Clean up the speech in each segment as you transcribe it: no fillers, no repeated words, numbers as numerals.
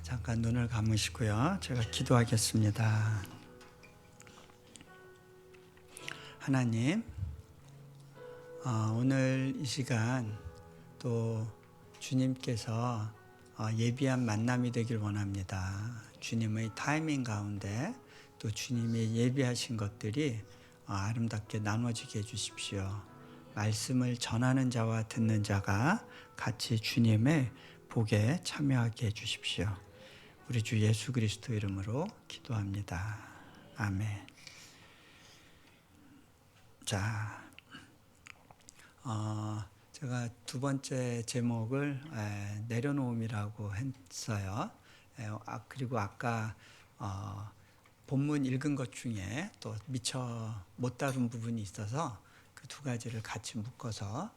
잠깐 눈을 감으시고요. 제가 기도하겠습니다. 하나님, 오늘 이 시간 또 주님께서 예비한 만남이 되길 원합니다. 주님의 타이밍 가운데 또 주님이 예비하신 것들이 아름답게 나눠지게 해주십시오. 말씀을 전하는 자와 듣는 자가 같이 주님의 복에 참여하게 해주십시오. 우리 주 예수 그리스도 이름으로 기도합니다. 아멘. 자, 제가 두 번째 제목을 내려놓음이라고 했어요. 그리고 아까 본문 읽은 것 중에 또 미처 못 다룬 부분이 있어서 그 두 가지를 같이 묶어서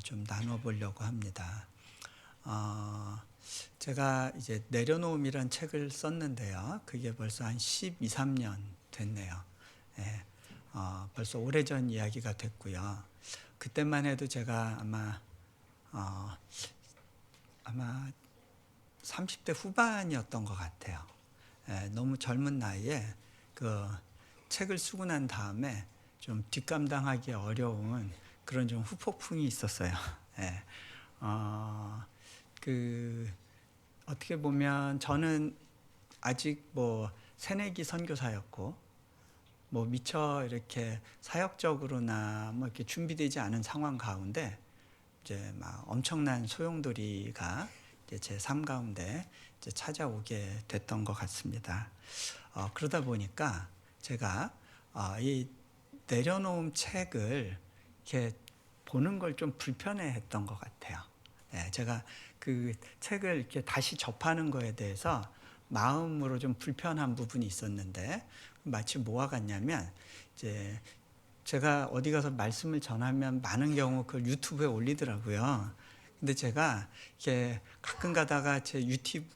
좀 나눠보려고 합니다. 제가 이제 내려놓음이란 책을 썼는데요. 그게 벌써 한 12, 13년 됐네요. 벌써 오래전 이야기가 됐고요. 그때만 해도 제가 아마 30대 후반이었던 것 같아요. 너무 젊은 나이에 그 책을 쓰고 난 다음에 좀 뒷감당하기 어려운 그런 좀 후폭풍이 있었어요. 어떻게 보면 저는 아직 새내기 선교사였고 미처 이렇게 사역적으로나 이렇게 준비되지 않은 상황 가운데 이제 막 엄청난 소용돌이가 이제 제 삶 가운데 이제 찾아오게 됐던 것 같습니다. 그러다 보니까 제가 이 내려놓은 책을 이렇게 보는 걸 좀 불편해했던 것 같아요. 제가 그 책을 이렇게 다시 접하는 거에 대해서 마음으로 좀 불편한 부분이 있었는데 마치 뭐와 같냐면 이제 제가 어디 가서 말씀을 전하면 많은 경우 그걸 유튜브에 올리더라고요. 근데 제가 이렇게 가끔 가다가 제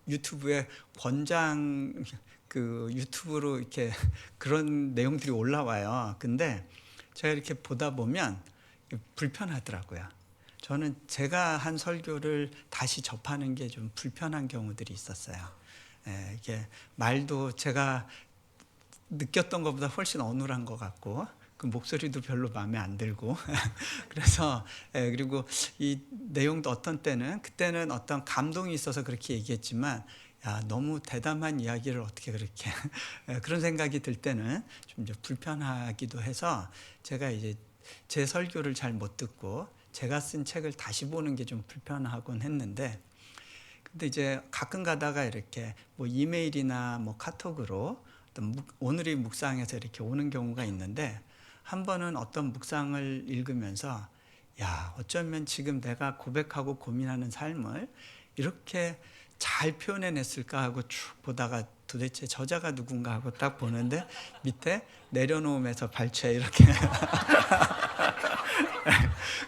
유튜브에 권장 그 유튜브로 이렇게 그런 내용들이 올라와요. 근데 제가 이렇게 보다 보면 불편하더라고요. 저는 제가 한 설교를 다시 접하는 게 좀 불편한 경우들이 있었어요. 이게 말도 제가 느꼈던 것보다 훨씬 어눌한 것 같고 그 목소리도 별로 마음에 안 들고 그래서 그리고 이 내용도 어떤 때는 그때는 어떤 감동이 있어서 그렇게 얘기했지만 야, 너무 대담한 이야기를 어떻게 그렇게 그런 생각이 들 때는 좀 이제 불편하기도 해서 제가 이제 제 설교를 잘 못 듣고 제가 쓴 책을 다시 보는 게 좀 불편하곤 했는데 근데 이제 가끔 가다가 이렇게 이메일이나 카톡으로 오늘의 묵상에서 이렇게 오는 경우가 있는데 한 번은 어떤 묵상을 읽으면서 야, 어쩌면 지금 내가 고백하고 고민하는 삶을 이렇게 잘 표현해냈을까 하고 쭉 보다가 도대체 저자가 누군가 하고 딱 보는데 밑에 내려놓음에서 발췌 이렇게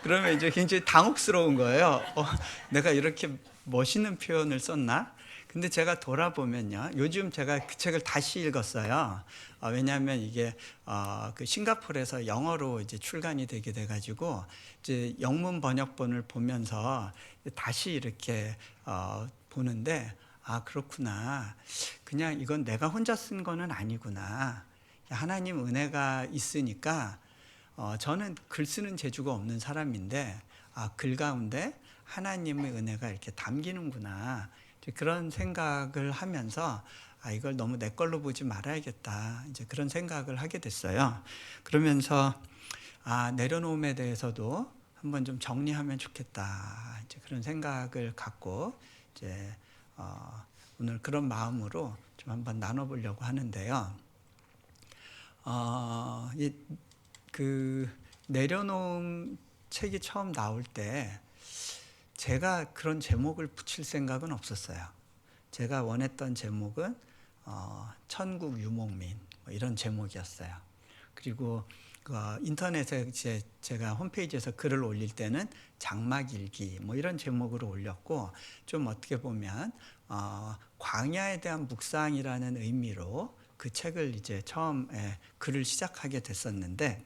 그러면 이제 굉장히 당혹스러운 거예요. 내가 이렇게 멋있는 표현을 썼나? 근데 제가 돌아보면요, 요즘 제가 그 책을 다시 읽었어요. 왜냐하면 이게 그 싱가포르에서 영어로 이제 출간이 되게 돼가지고 이제 영문 번역본을 보면서 다시 이렇게 보는데 그렇구나. 그냥 이건 내가 혼자 쓴 거는 아니구나. 하나님 은혜가 있으니까 저는 글 쓰는 재주가 없는 사람인데 글 가운데 하나님의 은혜가 이렇게 담기는구나. 그런 생각을 하면서 이걸 너무 내 걸로 보지 말아야겠다. 이제 그런 생각을 하게 됐어요. 그러면서 내려놓음에 대해서도 한번 좀 정리하면 좋겠다. 이제 그런 생각을 갖고 이제 오늘 그런 마음으로 좀 한번 나눠보려고 하는데요. 그 내려놓음 책이 처음 나올 때 제가 그런 제목을 붙일 생각은 없었어요. 제가 원했던 제목은 천국 유목민 이런 제목이었어요. 그리고 인터넷에 제가 홈페이지에서 글을 올릴 때는 장막일기 이런 제목으로 올렸고 좀 어떻게 보면 광야에 대한 묵상이라는 의미로 그 책을 이제 처음에 글을 시작하게 됐었는데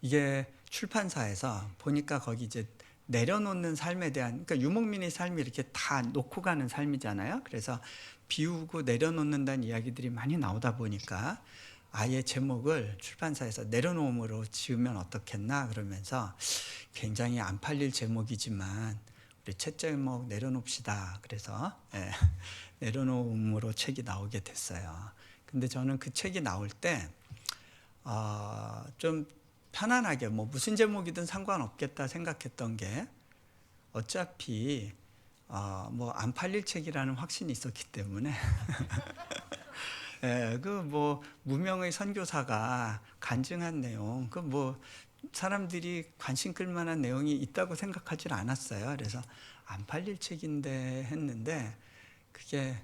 이게 출판사에서 보니까 거기 이제 내려놓는 삶에 대한, 그러니까 유목민의 삶이 이렇게 다 놓고 가는 삶이잖아요. 그래서 비우고 내려놓는다는 이야기들이 많이 나오다 보니까 아예 제목을 출판사에서 내려놓음으로 지으면 어떻겠나 그러면서 굉장히 안 팔릴 제목이지만 우리 책 제목 내려놓읍시다. 그래서 내려놓음으로 책이 나오게 됐어요. 근데 저는 그 책이 나올 때 좀 편안하게 뭐 무슨 제목이든 상관없겠다 생각했던 게 어차피 뭐 안 팔릴 책이라는 확신이 있었기 때문에 그 뭐 무명의 선교사가 간증한 내용, 그 뭐 사람들이 관심 끌 만한 내용이 있다고 생각하지 않았어요. 그래서 안 팔릴 책인데 했는데 그게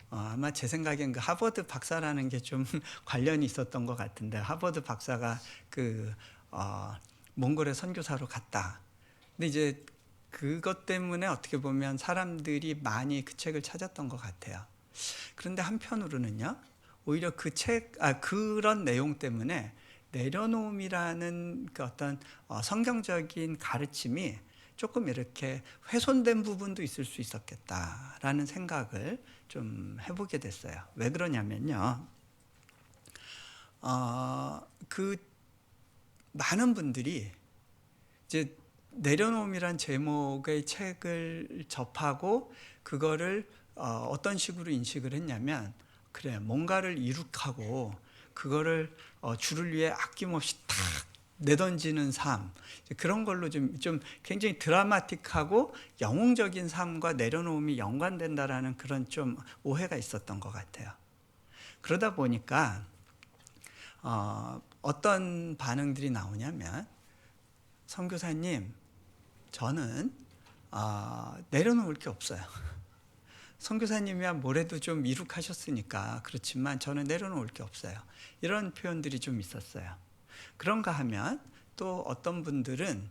아마 제 생각엔 그 하버드 박사라는 게 좀 관련이 있었던 것 같은데, 하버드 박사가 그 몽골에 선교사로 갔다. 근데 이제 그것 때문에 어떻게 보면 사람들이 많이 그 책을 찾았던 것 같아요. 그런데 한편으로는요, 오히려 그 그런 내용 때문에 내려놓음이라는 그 어떤 성경적인 가르침이 조금 이렇게 훼손된 부분도 있을 수 있었겠다라는 생각을 좀 해보게 됐어요. 왜 그러냐면요, 그 많은 분들이 이제 내려놓음이란 제목의 책을 접하고 그거를 어떤 식으로 인식을 했냐면, 그래 뭔가를 이룩하고 그거를 주를 위해 아낌없이 탁 내던지는 삶, 그런 걸로 좀 굉장히 드라마틱하고 영웅적인 삶과 내려놓음이 연관된다라는 그런 좀 오해가 있었던 것 같아요. 그러다 보니까 어떤 반응들이 나오냐면, 선교사님, 저는 내려놓을 게 없어요. 선교사님이야 뭐래도 좀 이룩하셨으니까 그렇지만 저는 내려놓을 게 없어요. 이런 표현들이 좀 있었어요. 그런가 하면 또 어떤 분들은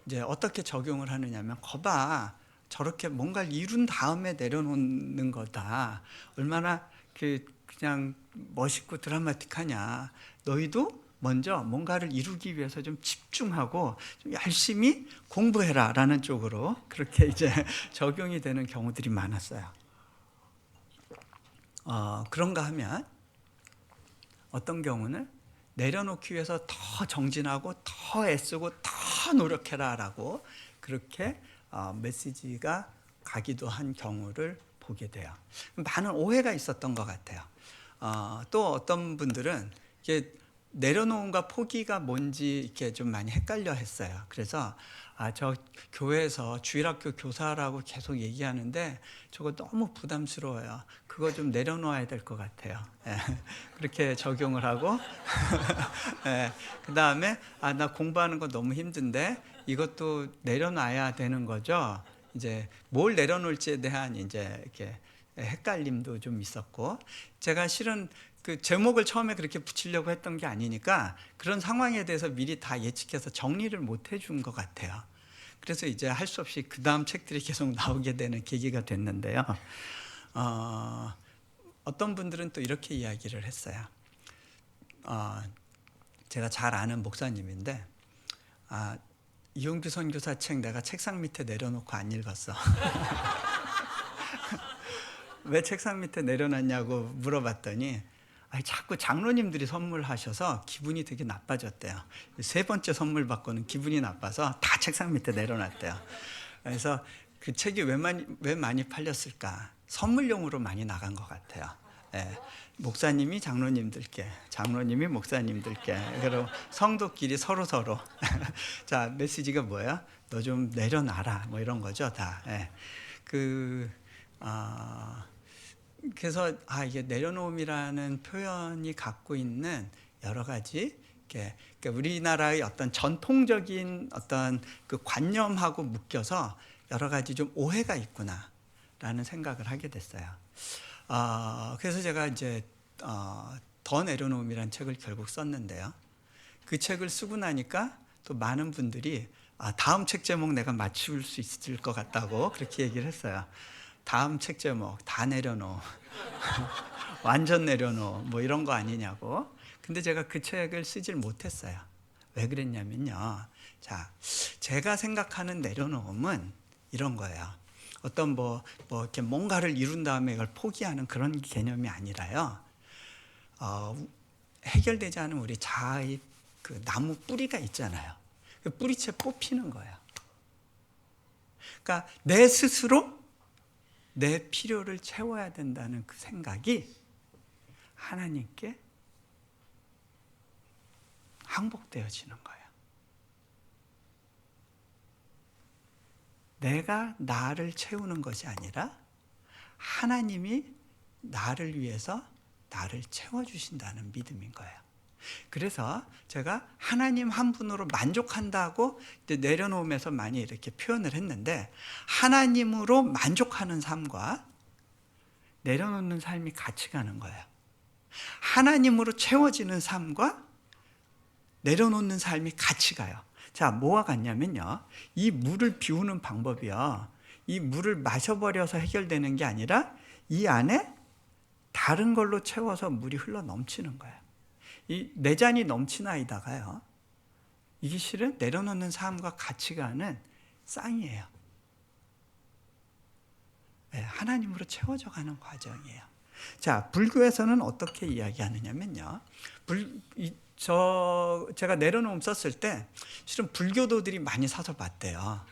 이제 어떻게 적용을 하느냐면, 거봐, 저렇게 뭔가를 이룬 다음에 내려놓는 거다. 얼마나 그냥 멋있고 드라마틱하냐. 너희도 먼저 뭔가를 이루기 위해서 좀 집중하고 좀 열심히 공부해라 라는 쪽으로 그렇게 이제 적용이 되는 경우들이 많았어요. 그런가 하면 어떤 경우는 내려놓기 위해서 더 정진하고 더 애쓰고 더 노력해라 라고 그렇게 메시지가 가기도 한 경우를 보게 돼요. 많은 오해가 있었던 것 같아요. 또 어떤 분들은 이게 내려놓음과 포기가 뭔지 이렇게 좀 많이 헷갈려 했어요. 그래서 저 교회에서 주일학교 교사라고 계속 얘기하는데 저거 너무 부담스러워요. 그거 좀 내려놓아야 될 것 같아요. 그렇게 적용을 하고 그 다음에 나 공부하는 거 너무 힘든데 이것도 내려놔야 되는 거죠. 이제 뭘 내려놓을지에 대한 이제 이렇게 헷갈림도 좀 있었고, 제가 실은 그 제목을 처음에 그렇게 붙이려고 했던 게 아니니까 그런 상황에 대해서 미리 다 예측해서 정리를 못 해준 것 같아요. 그래서 이제 할 수 없이 그 다음 책들이 계속 나오게 되는 계기가 됐는데요. 어떤 분들은 또 이렇게 이야기를 했어요. 제가 잘 아는 목사님인데, 이용규 선교사 책 내가 책상 밑에 내려놓고 안 읽었어. 왜 책상 밑에 내려놨냐고 물어봤더니 자꾸 장로님들이 선물하셔서 기분이 되게 나빠졌대요. 세 번째 선물 받고는 기분이 나빠서 다 책상 밑에 내려놨대요. 그래서 그 책이 왜 많이 팔렸을까? 선물용으로 많이 나간 것 같아요. 목사님이 장로님들께, 장로님이 목사님들께, 그리고 성도끼리 서로 자, 메시지가 뭐야? 너 좀 내려놔라, 뭐 이런 거죠, 다. 그래서 이게 내려놓음이라는 표현이 갖고 있는 여러 가지, 그러니까 우리나라의 어떤 전통적인 어떤 그 관념하고 묶여서 여러 가지 좀 오해가 있구나라는 생각을 하게 됐어요. 그래서 제가 이제 더 내려놓음이라는 책을 결국 썼는데요. 그 책을 쓰고 나니까 또 많은 분들이 다음 책 제목 내가 맞출 수 있을 것 같다고 그렇게 얘기를 했어요. 다음 책 제목 다 내려놓어. 완전 내려놓어. 뭐 이런 거 아니냐고. 근데 제가 그 책을 쓰질 못했어요. 왜 그랬냐면요. 자, 제가 생각하는 내려놓음은 이런 거예요. 어떤 이렇게 뭔가를 이룬 다음에 이걸 포기하는 그런 개념이 아니라요. 해결되지 않은 우리 자아의 그 나무 뿌리가 있잖아요. 그 뿌리채 뽑히는 거예요. 그러니까 내 스스로 내 필요를 채워야 된다는 그 생각이 하나님께 항복되어지는 거예요. 내가 나를 채우는 것이 아니라 하나님이 나를 위해서 나를 채워주신다는 믿음인 거예요. 그래서 제가 하나님 한 분으로 만족한다고 내려놓으면서 많이 이렇게 표현을 했는데, 하나님으로 만족하는 삶과 내려놓는 삶이 같이 가는 거예요. 하나님으로 채워지는 삶과 내려놓는 삶이 같이 가요. 자, 뭐와 같냐면요. 이 물을 비우는 방법이요. 이 물을 마셔버려서 해결되는 게 아니라 이 안에 다른 걸로 채워서 물이 흘러 넘치는 거예요. 이 내 잔이 넘치나이다가요. 이게 실은 내려놓는 삶과 같이 가는 쌍이에요. 네, 하나님으로 채워져 가는 과정이에요. 자, 불교에서는 어떻게 이야기하느냐면요. 제가 내려놓음 썼을 때 실은 불교도들이 많이 사서 봤대요.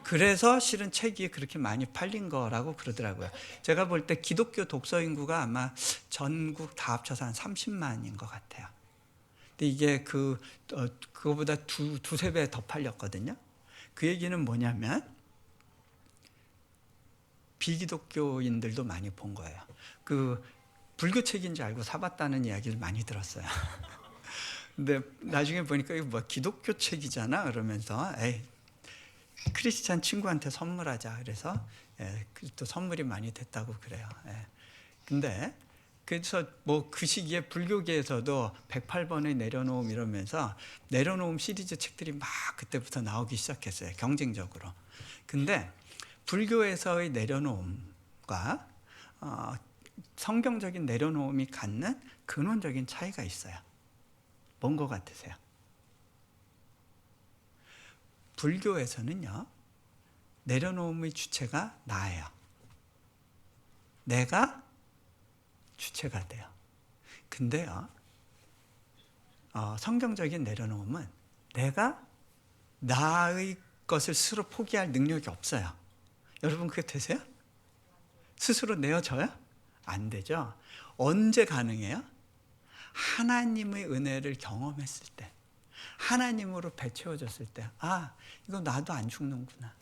그래서 실은 책이 그렇게 많이 팔린 거라고 그러더라고요. 제가 볼 때 기독교 독서 인구가 아마 전국 다 합쳐서 한 30만인 것 같아요. 근데 이게 그거보다 두세 배 더 팔렸거든요. 그 얘기는 뭐냐면 비기독교인들도 많이 본 거예요. 그 불교 책인 줄 알고 사봤다는 이야기를 많이 들었어요. 근데 나중에 보니까 이거 기독교 책이잖아 그러면서 에이, 크리스찬 친구한테 선물하자 그래서 또 선물이 많이 됐다고 그래요. 근데 그래서 그 시기에 불교계에서도 108번의 내려놓음 이러면서 내려놓음 시리즈 책들이 막 그때부터 나오기 시작했어요. 경쟁적으로. 근데 불교에서의 내려놓음과 성경적인 내려놓음이 갖는 근원적인 차이가 있어요. 뭔 것 같으세요? 불교에서는요, 내려놓음의 주체가 나예요. 내가 주체가 돼요. 근데요, 성경적인 내려놓음은 내가 나의 것을 스스로 포기할 능력이 없어요. 여러분 그게 되세요? 스스로 내어져요? 안 되죠. 언제 가능해요? 하나님의 은혜를 경험했을 때, 하나님으로 배채워졌을 때, 이거 나도 안 죽는구나.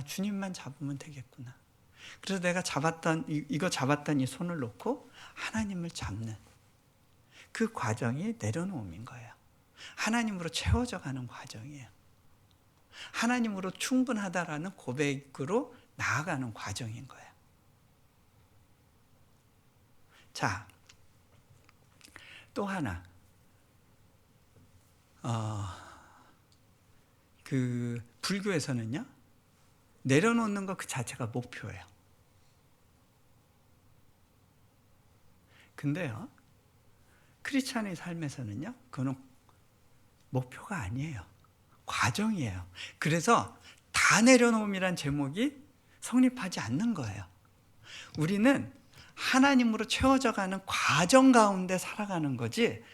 주님만 잡으면 되겠구나. 그래서 내가 이거 잡았던 이 손을 놓고 하나님을 잡는 그 과정이 내려놓음인 거예요. 하나님으로 채워져 가는 과정이에요. 하나님으로 충분하다라는 고백으로 나아가는 과정인 거예요. 자, 또 하나. 그 불교에서는요, 내려놓는 것 그 자체가 목표예요. 근데요, 크리스찬의 삶에서는요, 그건 목표가 아니에요. 과정이에요. 그래서 다 내려놓음이란 제목이 성립하지 않는 거예요. 우리는 하나님으로 채워져 가는 과정 가운데 살아가는 거지,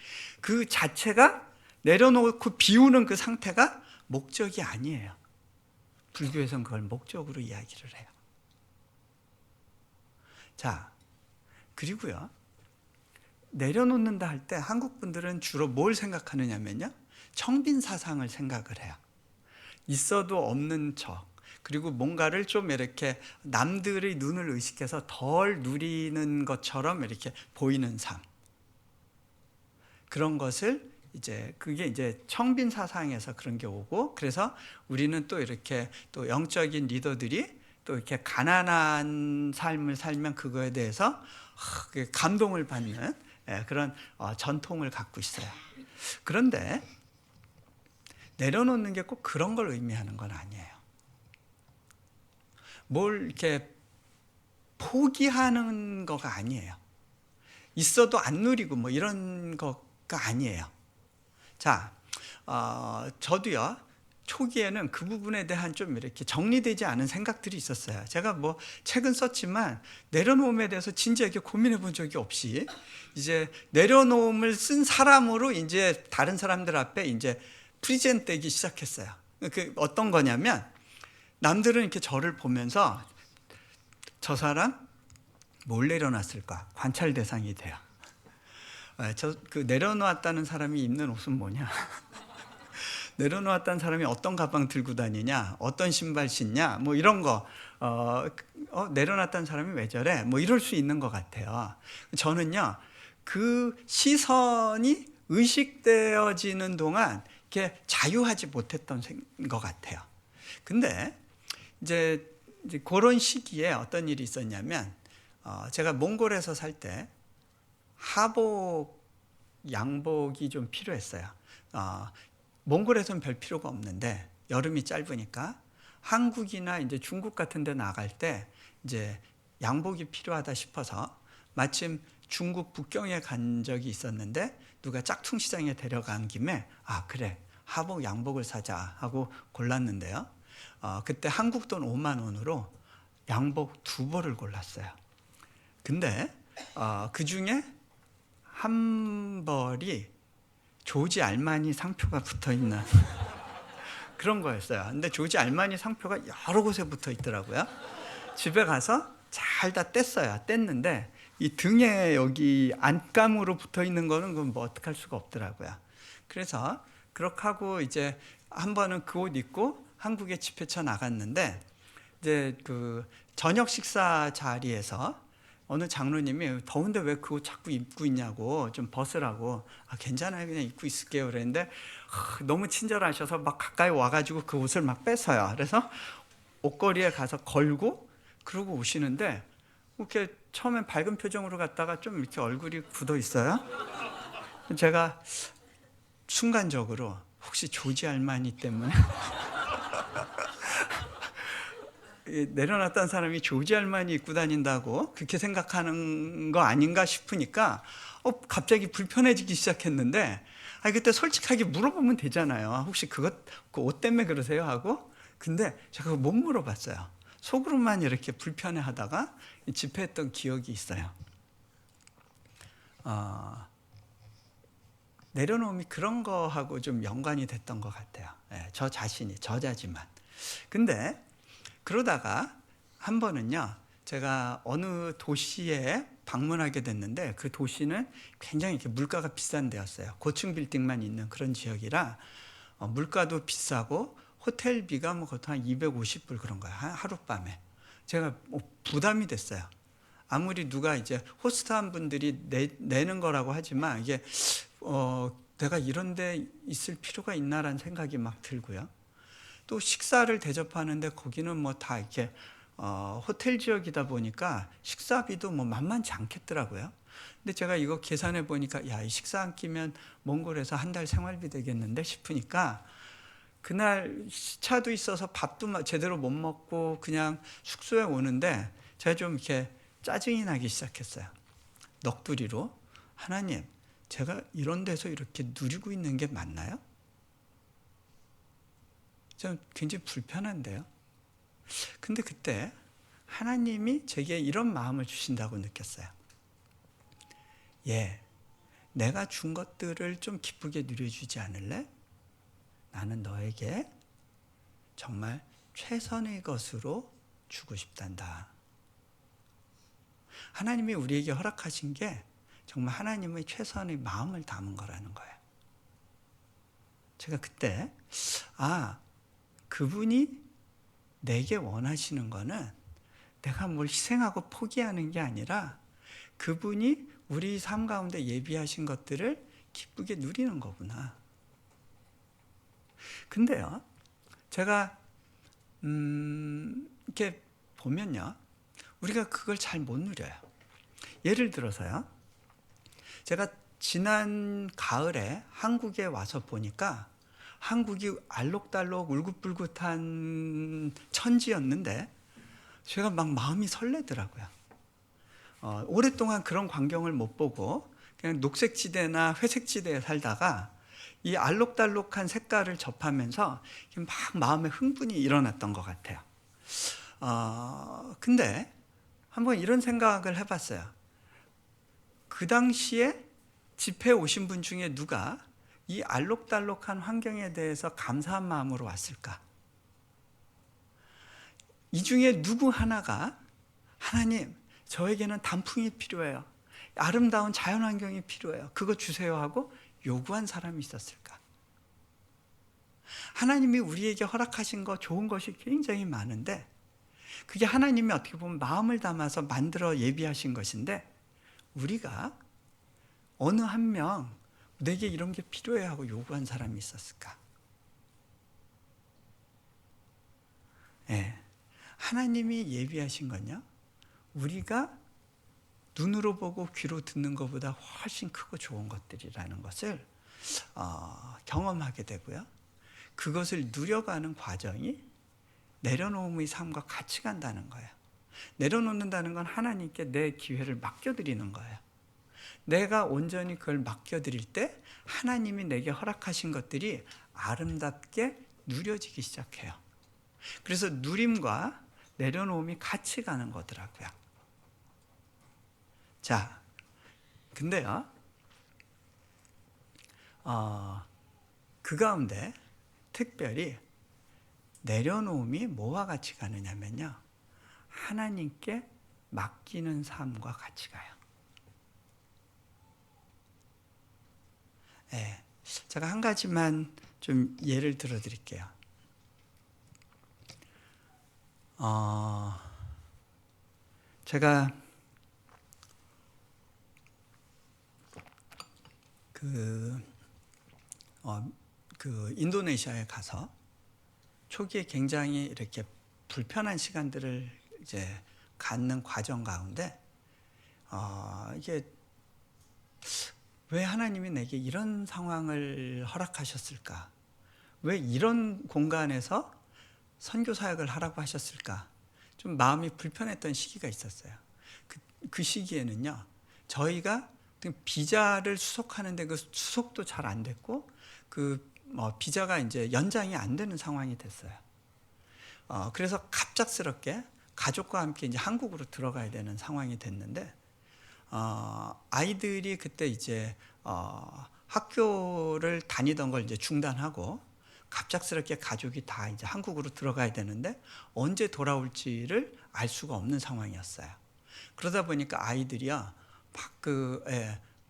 그 자체가 내려놓고 비우는 그 상태가 목적이 아니에요. 불교에서는 그걸 목적으로 이야기를 해요. 자, 그리고요, 내려놓는다 할 때 한국 분들은 주로 뭘 생각하느냐면요, 청빈 사상을 생각을 해요. 있어도 없는 척, 그리고 뭔가를 좀 이렇게 남들의 눈을 의식해서 덜 누리는 것처럼 이렇게 보이는 삶. 그런 것을 그게 이제 청빈 사상에서 그런 게 오고, 그래서 우리는 또 이렇게 또 영적인 리더들이 또 이렇게 가난한 삶을 살면 그거에 대해서 감동을 받는 그런 전통을 갖고 있어요. 그런데 내려놓는 게 꼭 그런 걸 의미하는 건 아니에요. 뭘 이렇게 포기하는 거가 아니에요. 있어도 안 누리고 이런 거가 아니에요. 자, 저도요, 초기에는 그 부분에 대한 좀 이렇게 정리되지 않은 생각들이 있었어요. 제가 뭐 책은 썼지만 내려놓음에 대해서 진지하게 고민해 본 적이 없이 이제 내려놓음을 쓴 사람으로 이제 다른 사람들 앞에 이제 프리젠트 되기 시작했어요. 그 어떤 거냐면, 남들은 이렇게 저를 보면서 저 사람 뭘 내려놨을까 관찰 대상이 돼요. 그 내려놓았다는 사람이 입는 옷은 뭐냐? 내려놓았다는 사람이 어떤 가방 들고 다니냐, 어떤 신발 신냐, 뭐 이런 거, 내려놨다는 사람이 왜 저래? 뭐 이럴 수 있는 것 같아요. 저는요, 그 시선이 의식되어지는 동안 이렇게 자유하지 못했던 것 같아요. 근데 이제 그런 시기에 어떤 일이 있었냐면, 제가 몽골에서 살 때 하복, 양복이 좀 필요했어요. 몽골에서는 별 필요가 없는데 여름이 짧으니까 한국이나 이제 중국 같은 데 나갈 때 이제 양복이 필요하다 싶어서 마침 중국 북경에 간 적이 있었는데 누가 짝퉁 시장에 데려간 김에 그래, 하복 양복을 사자 하고 골랐는데요. 그때 한국 돈 5만 원으로 양복 2벌을 골랐어요. 근데 그 중에 한 벌이 조지 알마니 상표가 붙어있는 그런 거였어요. 근데 조지 알마니 상표가 여러 곳에 붙어 있더라고요. 집에 가서 잘 다 뗐어요. 뗐는데 이 등에 여기 안감으로 붙어 있는 거는 그건 뭐 어떡할 수가 없더라고요. 그래서 그렇게 하고 이제 한 번은 그 옷 입고 한국에 집회차 나갔는데, 이제 그 저녁 식사 자리에서 어느 장로님이 더운데 왜 그 옷 자꾸 입고 있냐고, 좀 벗으라고. 괜찮아요, 그냥 입고 있을게요 그랬는데 너무 친절하셔서 막 가까이 와가지고 그 옷을 막 뺏어요. 그래서 옷걸이에 가서 걸고 그러고 오시는데, 이렇게 처음엔 밝은 표정으로 갔다가 좀 이렇게 얼굴이 굳어 있어요. 제가 순간적으로 혹시 조지 알마니 때문에 내려놨다는 사람이 조지 알마니 입고 다닌다고 그렇게 생각하는 거 아닌가 싶으니까 갑자기 불편해지기 시작했는데, 그때 솔직하게 물어보면 되잖아요. 혹시 그 옷 때문에 그러세요? 하고. 근데 제가 그거 못 물어봤어요. 속으로만 이렇게 불편해하다가 집회했던 기억이 있어요. 내려놓음이 그런 거하고 좀 연관이 됐던 것 같아요. 저 자신이, 저자지만. 근데 그러다가 한 번은요, 제가 어느 도시에 방문하게 됐는데, 그 도시는 굉장히 이렇게 물가가 비싼 데였어요. 고층 빌딩만 있는 그런 지역이라 물가도 비싸고 호텔비가 뭐 그것도 한 250불 그런 거예요. 하룻밤에. 제가 부담이 됐어요. 아무리 누가 이제 호스트한 분들이 내는 거라고 하지만 이게 내가 이런 데 있을 필요가 있나라는 생각이 막 들고요. 또 식사를 대접하는데 거기는 뭐 다 이렇게 호텔 지역이다 보니까 식사비도 뭐 만만치 않겠더라고요. 근데 제가 이거 계산해 보니까 이 식사 한 끼면 몽골에서 한 달 생활비 되겠는데 싶으니까, 그날 시차도 있어서 밥도 제대로 못 먹고 그냥 숙소에 오는데 제가 좀 이렇게 짜증이 나기 시작했어요. 넋두리로, 하나님, 제가 이런 데서 이렇게 누리고 있는 게 맞나요? 좀 굉장히 불편한데요. 근데 그때 하나님이 제게 이런 마음을 주신다고 느꼈어요. 내가 준 것들을 좀 기쁘게 누려주지 않을래? 나는 너에게 정말 최선의 것으로 주고 싶단다. 하나님이 우리에게 허락하신 게 정말 하나님의 최선의 마음을 담은 거라는 거예요. 제가 그때 그분이 내게 원하시는 거는 내가 뭘 희생하고 포기하는 게 아니라 그분이 우리 삶 가운데 예비하신 것들을 기쁘게 누리는 거구나. 근데요, 제가 이렇게 보면요, 우리가 그걸 잘 못 누려요. 예를 들어서요, 제가 지난 가을에 한국에 와서 보니까 한국이 알록달록 울긋불긋한 천지였는데 제가 막 마음이 설레더라고요. 오랫동안 그런 광경을 못 보고 그냥 녹색지대나 회색지대에 살다가 이 알록달록한 색깔을 접하면서 막 마음에 흥분이 일어났던 것 같아요. 근데 한번 이런 생각을 해봤어요. 그 당시에 집회에 오신 분 중에 누가 이 알록달록한 환경에 대해서 감사한 마음으로 왔을까? 이 중에 누구 하나가 하나님, 저에게는 단풍이 필요해요. 아름다운 자연환경이 필요해요. 그거 주세요 하고 요구한 사람이 있었을까? 하나님이 우리에게 허락하신 거 좋은 것이 굉장히 많은데 그게 하나님이 어떻게 보면 마음을 담아서 만들어 예비하신 것인데 우리가 어느 한 명 내게 이런 게 필요해 하고 요구한 사람이 있었을까? 네. 하나님이 예비하신 건요, 우리가 눈으로 보고 귀로 듣는 것보다 훨씬 크고 좋은 것들이라는 것을 경험하게 되고요. 그것을 누려가는 과정이 내려놓음의 삶과 같이 간다는 거예요. 내려놓는다는 건 하나님께 내 기회를 맡겨드리는 거예요. 내가 온전히 그걸 맡겨드릴 때 하나님이 내게 허락하신 것들이 아름답게 누려지기 시작해요. 그래서 누림과 내려놓음이 같이 가는 거더라고요. 자, 근데요, 그 가운데 특별히 내려놓음이 뭐와 같이 가느냐면요, 하나님께 맡기는 삶과 같이 가요. 네, 제가 한 가지만 좀 예를 들어 드릴게요. 제가 그 인도네시아에 가서 초기에 굉장히 이렇게 불편한 시간들을 이제 갖는 과정 가운데 이게 왜 하나님이 내게 이런 상황을 허락하셨을까? 왜 이런 공간에서 선교 사역을 하라고 하셨을까? 좀 마음이 불편했던 시기가 있었어요. 그 시기에는요, 저희가 비자를 수속하는데 그 수속도 잘 안 됐고, 비자가 이제 연장이 안 되는 상황이 됐어요. 그래서 갑작스럽게 가족과 함께 이제 한국으로 들어가야 되는 상황이 됐는데, 아이들이 그때 이제 학교를 다니던 걸 이제 중단하고 갑작스럽게 가족이 다 이제 한국으로 들어가야 되는데 언제 돌아올지를 알 수가 없는 상황이었어요. 그러다 보니까 아이들이요,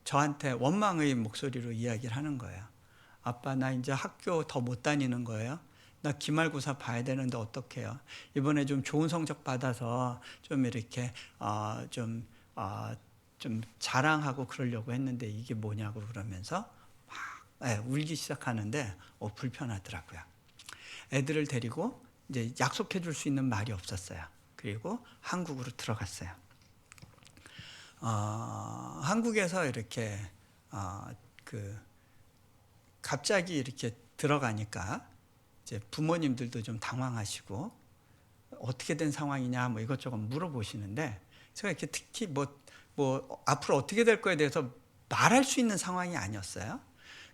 저한테 원망의 목소리로 이야기를 하는 거예요. 아빠, 나 이제 학교 더 못 다니는 거예요. 나 기말고사 봐야 되는데 어떡해요? 이번에 좀 좋은 성적 받아서 좀 이렇게 좀 자랑하고 그러려고 했는데 이게 뭐냐고 그러면서 막 울기 시작하는데 불편하더라고요. 애들을 데리고 이제 약속해 줄 수 있는 말이 없었어요. 그리고 한국으로 들어갔어요. 한국에서 이렇게 갑자기 이렇게 들어가니까 이제 부모님들도 좀 당황하시고 어떻게 된 상황이냐 뭐 이것저것 물어보시는데 제가 이렇게 특히 뭐 앞으로 어떻게 될 거에 대해서 말할 수 있는 상황이 아니었어요.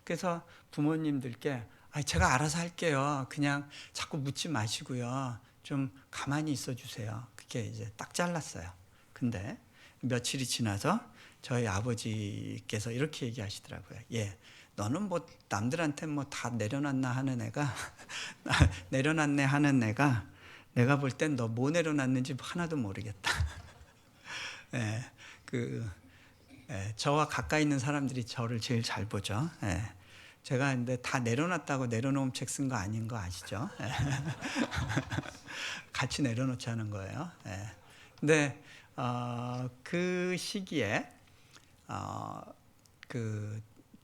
그래서 부모님들께 제가 알아서 할게요. 그냥 자꾸 묻지 마시고요. 좀 가만히 있어 주세요. 그게 이제 딱 잘랐어요. 근데 며칠이 지나서 저희 아버지께서 이렇게 얘기하시더라고요. 예, 너는 뭐 남들한테 뭐 다 내려놨나 하는 애가 내려놨네 하는 애가 내가 볼 땐 너 뭐 내려놨는지 하나도 모르겠다. 저와 가까이 있는 사람들이 저를 제일 잘 보죠. 제가 근데 다 내려놨다고 내려놓은 책 쓴 거 아닌 거 아시죠? 같이 내려놓자는 거예요. 근데 그 시기에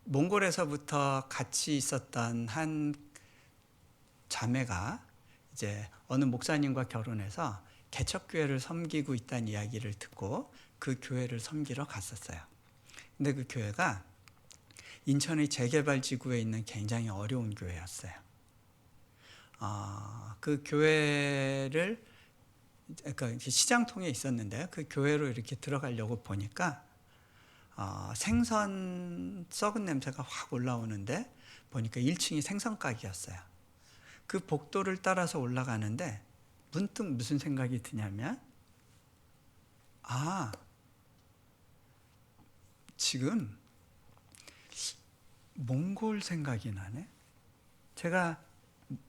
몽골에서부터 같이 있었던 한 자매가 이제 어느 목사님과 결혼해서 개척교회를 섬기고 있다는 이야기를 듣고 그 교회를 섬기러 갔었어요. 근데 그 교회가 인천의 재개발지구에 있는 굉장히 어려운 교회였어요. 그 교회를 시장통에 있었는데 그 교회로 이렇게 들어가려고 보니까 생선 썩은 냄새가 확 올라오는데 보니까 1층이 생선 가게였어요. 그 복도를 따라서 올라가는데 문득 무슨 생각이 드냐면, 지금 몽골 생각이 나네. 제가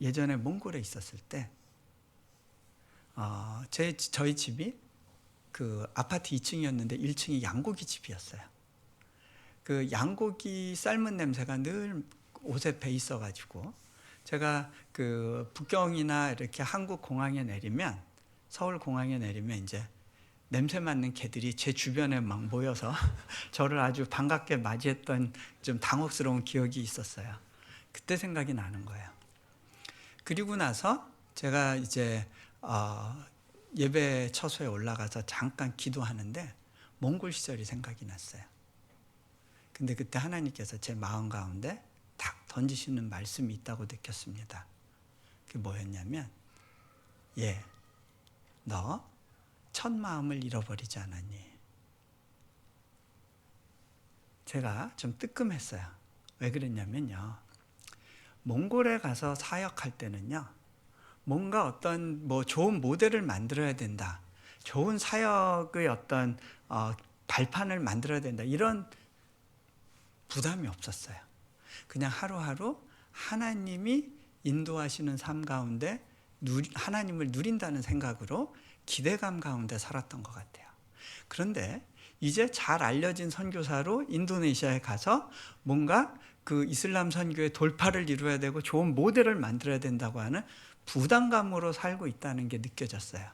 예전에 몽골에 있었을 때 저희 집이 그 아파트 2층이었는데 1층이 양고기 집이었어요. 그 양고기 삶은 냄새가 늘 옷에 배 있어가지고 제가 그 북경이나 이렇게 한국 공항에 내리면, 서울 공항에 내리면 이제 냄새 맡는 개들이 제 주변에 막 모여서 저를 아주 반갑게 맞이했던 좀 당혹스러운 기억이 있었어요. 그때 생각이 나는 거예요. 그리고 나서 제가 이제 예배 처소에 올라가서 잠깐 기도하는데 몽골 시절이 생각이 났어요. 근데 그때 하나님께서 제 마음 가운데 탁 던지시는 말씀이 있다고 느꼈습니다. 그게 뭐였냐면, 너 첫 마음을 잃어버리지 않았니? 제가 좀 뜨끔했어요. 왜 그랬냐면요, 몽골에 가서 사역할 때는요, 뭔가 어떤 좋은 모델을 만들어야 된다, 좋은 사역의 어떤 발판을 만들어야 된다, 이런 부담이 없었어요. 그냥 하루하루 하나님이 인도하시는 삶 가운데 하나님을 누린다는 생각으로 기대감 가운데 살았던 것 같아요. 그런데 이제 잘 알려진 선교사로 인도네시아에 가서 뭔가 그 이슬람 선교의 돌파를 이루어야 되고 좋은 모델을 만들어야 된다고 하는 부담감으로 살고 있다는 게 느껴졌어요.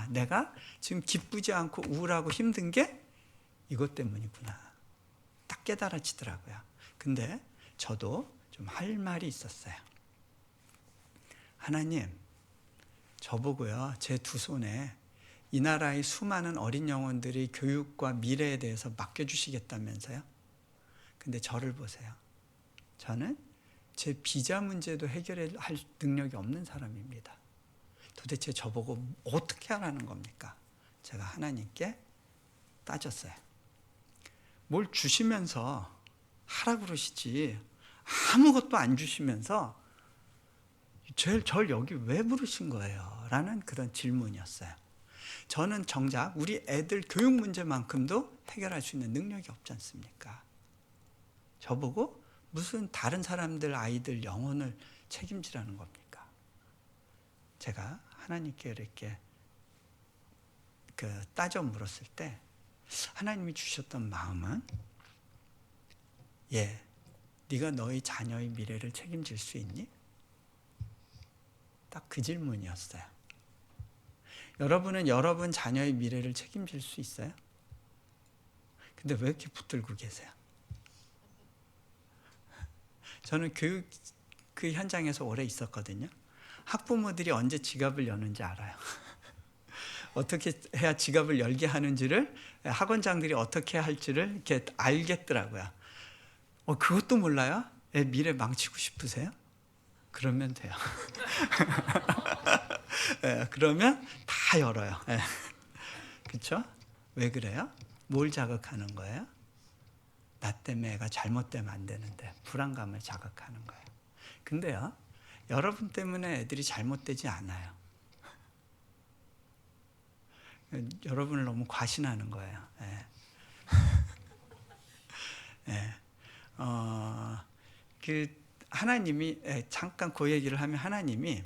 내가 지금 기쁘지 않고 우울하고 힘든 게 이것 때문이구나, 딱 깨달아지더라고요. 근데 저도 좀 할 말이 있었어요. 하나님, 저보고요, 제 두 손에 이 나라의 수많은 어린 영혼들의 교육과 미래에 대해서 맡겨주시겠다면서요? 근데 저를 보세요. 저는 제 비자 문제도 해결할 능력이 없는 사람입니다. 도대체 저보고 어떻게 하라는 겁니까? 제가 하나님께 따졌어요. 뭘 주시면서 하라 그러시지, 아무것도 안 주시면서 절 여기 왜 부르신 거예요? 라는 그런 질문이었어요. 저는 정작 우리 애들 교육 문제만큼도 해결할 수 있는 능력이 없지 않습니까? 저보고 무슨 다른 사람들 아이들 영혼을 책임지라는 겁니까? 제가 하나님께 이렇게 따져 물었을 때 하나님이 주셨던 마음은, 네가 너희 자녀의 미래를 책임질 수 있니? 딱 그 질문이었어요. 여러분은 여러분 자녀의 미래를 책임질 수 있어요? 근데 왜 이렇게 붙들고 계세요? 저는 교육 그 현장에서 오래 있었거든요. 학부모들이 언제 지갑을 여는지 알아요. 어떻게 해야 지갑을 열게 하는지를, 학원장들이 어떻게 할지를 이렇게 알겠더라고요. 그것도 몰라요? 애 미래 망치고 싶으세요? 그러면 돼요. 그러면 다 열어요. 그렇죠? 왜 그래요? 뭘 자극하는 거예요? 나 때문에 애가 잘못되면 안 되는데 불안감을 자극하는 거예요. 근데요, 여러분 때문에 애들이 잘못되지 않아요. 여러분을 너무 과신하는 거예요. 하나님이, 잠깐 그 얘기를 하면, 하나님이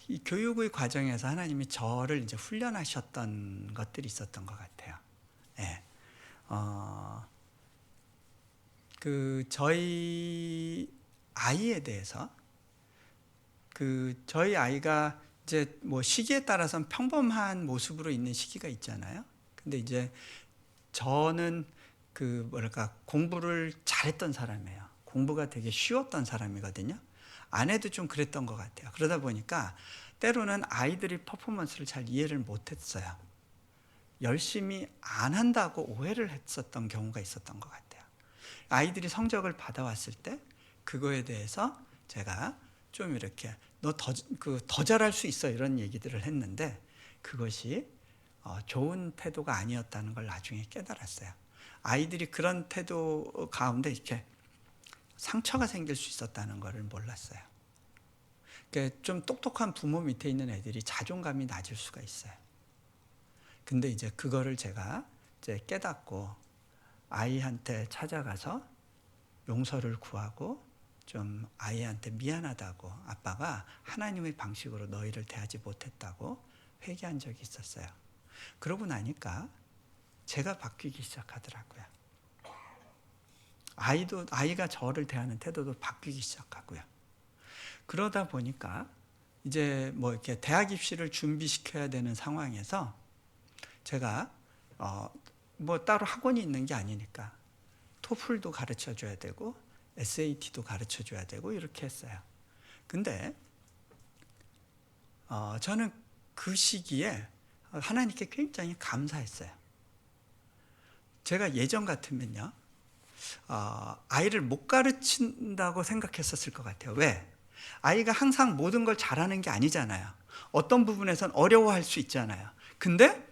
이 교육의 과정에서 하나님이 저를 이제 훈련하셨던 것들이 있었던 것 같아요. 저희 아이에 대해서, 저희 아이가 이제 시기에 따라서는 평범한 모습으로 있는 시기가 있잖아요. 근데 이제 저는 공부를 잘했던 사람이에요. 공부가 되게 쉬웠던 사람이거든요. 아내도 좀 그랬던 것 같아요. 그러다 보니까 때로는 아이들이 퍼포먼스를 잘 이해를 못했어요. 열심히 안 한다고 오해를 했었던 경우가 있었던 것 같아요. 아이들이 성적을 받아왔을 때 그거에 대해서 제가 좀 이렇게 너 더 잘할 수 있어, 이런 얘기들을 했는데, 그것이 좋은 태도가 아니었다는 걸 나중에 깨달았어요. 아이들이 그런 태도 가운데 이렇게 상처가 생길 수 있었다는 것을 몰랐어요. 그러니까 좀 똑똑한 부모 밑에 있는 애들이 자존감이 낮을 수가 있어요. 근데 이제 그거를 제가 이제 깨닫고 아이한테 찾아가서 용서를 구하고 좀 아이한테 미안하다고, 아빠가 하나님의 방식으로 너희를 대하지 못했다고 회개한 적이 있었어요. 그러고 나니까 제가 바뀌기 시작하더라고요. 아이가 저를 대하는 태도도 바뀌기 시작하고요. 그러다 보니까 이제 뭐 이렇게 대학 입시를 준비시켜야 되는 상황에서 제가 뭐 따로 학원이 있는 게 아니니까 토플도 가르쳐 줘야 되고 SAT도 가르쳐 줘야 되고 이렇게 했어요. 근데 저는 그 시기에 하나님께 굉장히 감사했어요. 제가 예전 같으면요, 아이를 못 가르친다고 생각했었을 것 같아요. 왜? 아이가 항상 모든 걸 잘하는 게 아니잖아요. 어떤 부분에선 어려워할 수 있잖아요. 근데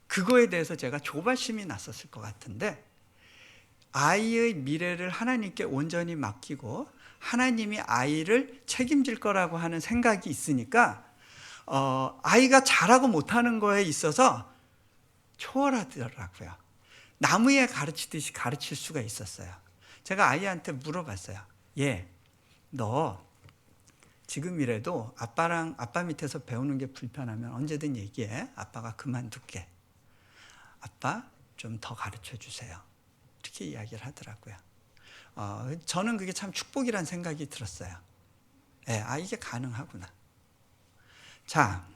그거에 대해서 제가 조바심이 났었을 것 같은데, 아이의 미래를 하나님께 온전히 맡기고 하나님이 아이를 책임질 거라고 하는 생각이 있으니까 아이가 잘하고 못하는 거에 있어서 초월하더라고요. 나무에 가르치듯이 가르칠 수가 있었어요. 제가 아이한테 물어봤어요. 얘, 너 지금이라도 아빠 밑에서 배우는 게 불편하면 언제든 얘기해. 아빠가 그만둘게. 아빠 좀 더 가르쳐 주세요. 이렇게 이야기를 하더라고요. 저는 그게 참 축복이라는 생각이 들었어요. 이게 가능하구나. 자,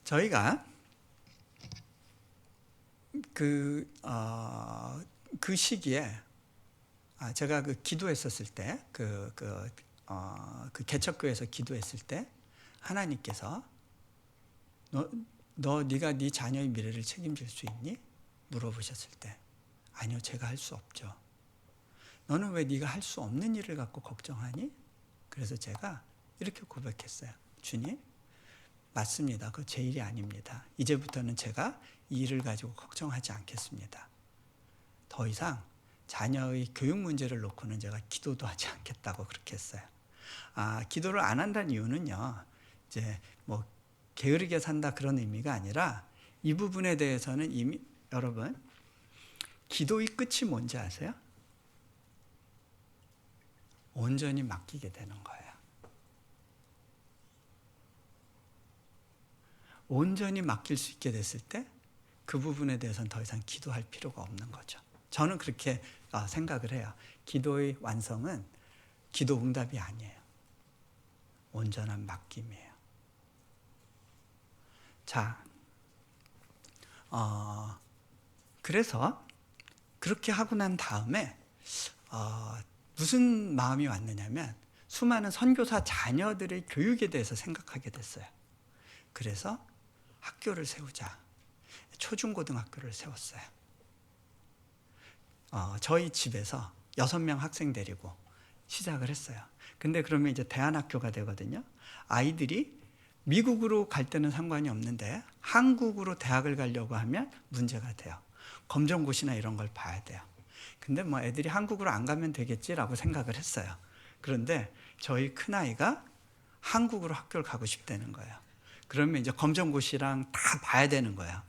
저희가 그 시기에 제가 그 기도했었을 때, 그 개척교회에서 기도했을 때 하나님께서 네가 네 자녀의 미래를 책임질 수 있니? 물어보셨을 때, 아니요, 제가 할 수 없죠. 너는 왜 네가 할 수 없는 일을 갖고 걱정하니? 그래서 제가 이렇게 고백했어요. 주님, 맞습니다. 그거 제 일이 아닙니다. 이제부터는 제가 이 일을 가지고 걱정하지 않겠습니다. 더 이상 자녀의 교육 문제를 놓고는 제가 기도도 하지 않겠다고 그렇게 했어요. 기도를 안 한다는 이유는요, 이제 뭐 게으르게 산다 그런 의미가 아니라, 이 부분에 대해서는 이미 여러분, 기도의 끝이 뭔지 아세요? 온전히 맡기게 되는 거예요. 온전히 맡길 수 있게 됐을 때 그 부분에 대해서는 더 이상 기도할 필요가 없는 거죠. 저는 그렇게 생각을 해요. 기도의 완성은 기도 응답이 아니에요. 온전한 맡김이에요. 자, 그래서 그렇게 하고 난 다음에 무슨 마음이 왔느냐면, 수많은 선교사 자녀들의 교육에 대해서 생각하게 됐어요. 그래서 학교를 세우자. 초중고등학교를 세웠어요. 저희 집에서 6명 학생 데리고 시작을 했어요. 근데 그러면 이제 대안학교가 되거든요. 아이들이 미국으로 갈 때는 상관이 없는데 한국으로 대학을 가려고 하면 문제가 돼요. 검정고시나 이런 걸 봐야 돼요. 근데 뭐 애들이 한국으로 안 가면 되겠지라고 생각을 했어요. 그런데 저희 큰아이가 한국으로 학교를 가고 싶다는 거예요. 그러면 이제 검정고시랑 다 봐야 되는 거예요.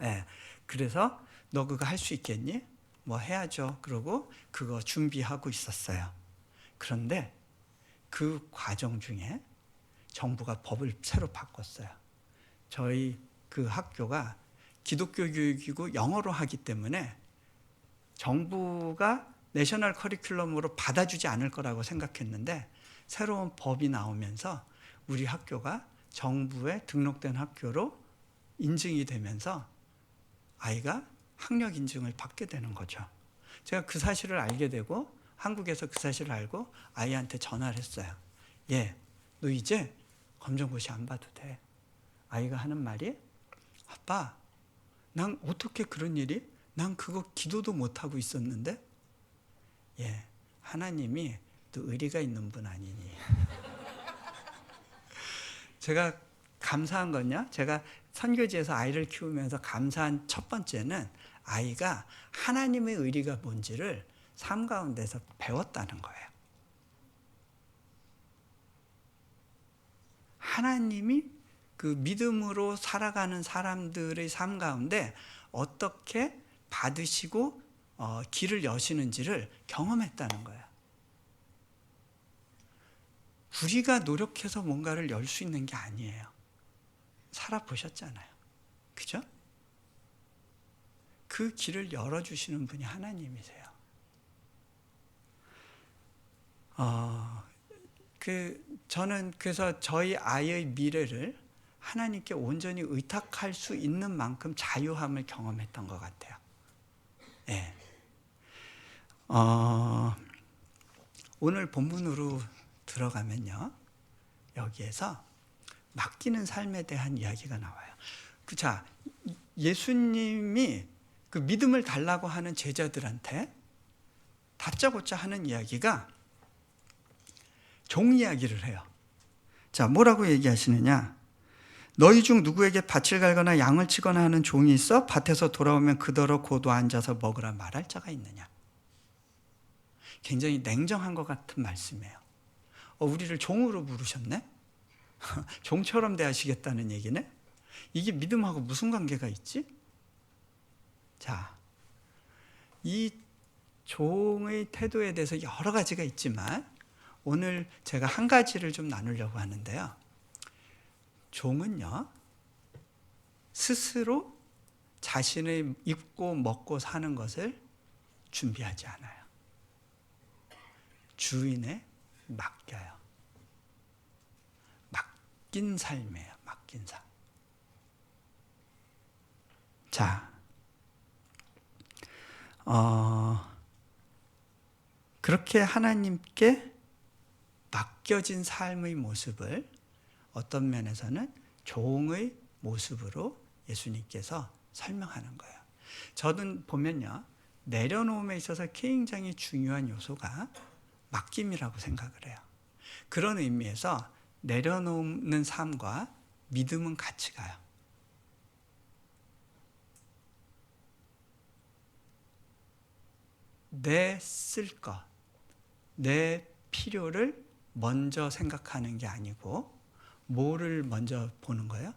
그래서 너 그거 할 수 있겠니? 뭐 해야죠. 그러고 그거 준비하고 있었어요. 그런데 그 과정 중에 정부가 법을 새로 바꿨어요. 저희 그 학교가 기독교 교육이고 영어로 하기 때문에 정부가 내셔널 커리큘럼으로 받아주지 않을 거라고 생각했는데, 새로운 법이 나오면서 우리 학교가 정부에 등록된 학교로 인증이 되면서 아이가 학력 인증을 받게 되는 거죠. 제가 그 사실을 알게 되고, 한국에서 그 사실을 알고 아이한테 전화를 했어요. 너 이제 검정고시 안 봐도 돼. 아이가 하는 말이, 아빠, 난 어떻게 그런 일이? 난 그거 기도도 못하고 있었는데? 하나님이 또 의리가 있는 분 아니니. 제가 감사한 건요. 제가 선교지에서 아이를 키우면서 감사한 첫 번째는 아이가 하나님의 의리가 뭔지를 삶 가운데서 배웠다는 거예요. 하나님이 그 믿음으로 살아가는 사람들의 삶 가운데 어떻게 받으시고 길을 여시는지를 경험했다는 거예요. 우리가 노력해서 뭔가를 열 수 있는 게 아니에요. 살아보셨잖아요. 그죠? 그 길을 열어주시는 분이 하나님이세요. 저는 그래서 저희 아이의 미래를 하나님께 온전히 의탁할 수 있는 만큼 자유함을 경험했던 것 같아요. 예. 오늘 본문으로 들어가면요. 여기에서 맡기는 삶에 대한 이야기가 나와요. 자, 예수님이 그 믿음을 달라고 하는 제자들한테 다짜고짜 하는 이야기가 종 이야기를 해요. 자, 뭐라고 얘기하시느냐? 너희 중 누구에게 밭을 갈거나 양을 치거나 하는 종이 있어 밭에서 돌아오면 그더러 고도 앉아서 먹으라 말할 자가 있느냐? 굉장히 냉정한 것 같은 말씀이에요. 우리를 종으로 부르셨네? 종처럼 대하시겠다는 얘기네? 이게 믿음하고 무슨 관계가 있지? 자, 이 종의 태도에 대해서 여러 가지가 있지만 오늘 제가 한 가지를 좀 나누려고 하는데요. 종은요, 스스로 자신의 입고 먹고 사는 것을 준비하지 않아요. 주인에 맡겨요. 맡긴 삶이에요. 맡긴 삶. 자, 그렇게 하나님께 맡겨진 삶의 모습을 어떤 면에서는 종의 모습으로 예수님께서 설명하는 거예요. 저는 보면요, 내려놓음에 있어서 굉장히 중요한 요소가 맡김이라고 생각을 해요. 그런 의미에서 내려놓는 삶과 믿음은 같이 가요. 내 쓸 것, 내 필요를 먼저 생각하는 게 아니고 뭐를 먼저 보는 거예요?